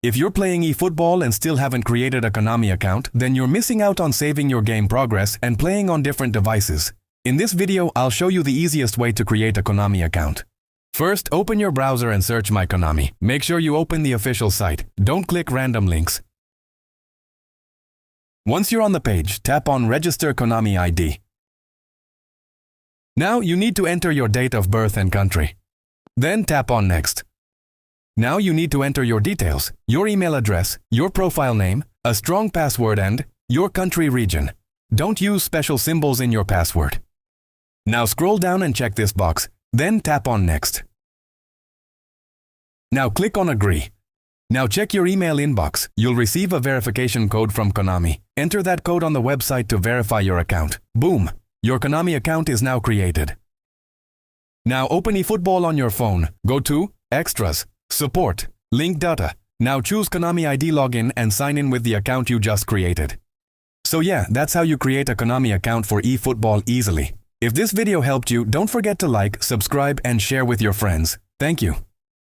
If you're playing eFootball and still haven't created a Konami account, then you're missing out on saving your game progress and playing on different devices. In this video, I'll show you the easiest way to create a Konami account. First, open your browser and search My Konami. Make sure you open the official site. Don't click random links. Once you're on the page, tap on Register Konami ID. Now you need to enter your date of birth and country. Then tap on Next. Now you need to enter your details, your email address, your profile name, a strong password and your country region. Don't use special symbols in your password. Now scroll down and check this box, then tap on Next. Now click on Agree. Now check your email inbox. You'll receive a verification code from Konami. Enter that code on the website to verify your account. Boom! Your Konami account is now created. Now open eFootball on your phone. Go to Extras, Support, Link Data. Now choose Konami ID login and sign in with the account you just created. So yeah, that's how you create a Konami account for eFootball easily. If this video helped you, don't forget to like, subscribe and share with your friends. Thank you.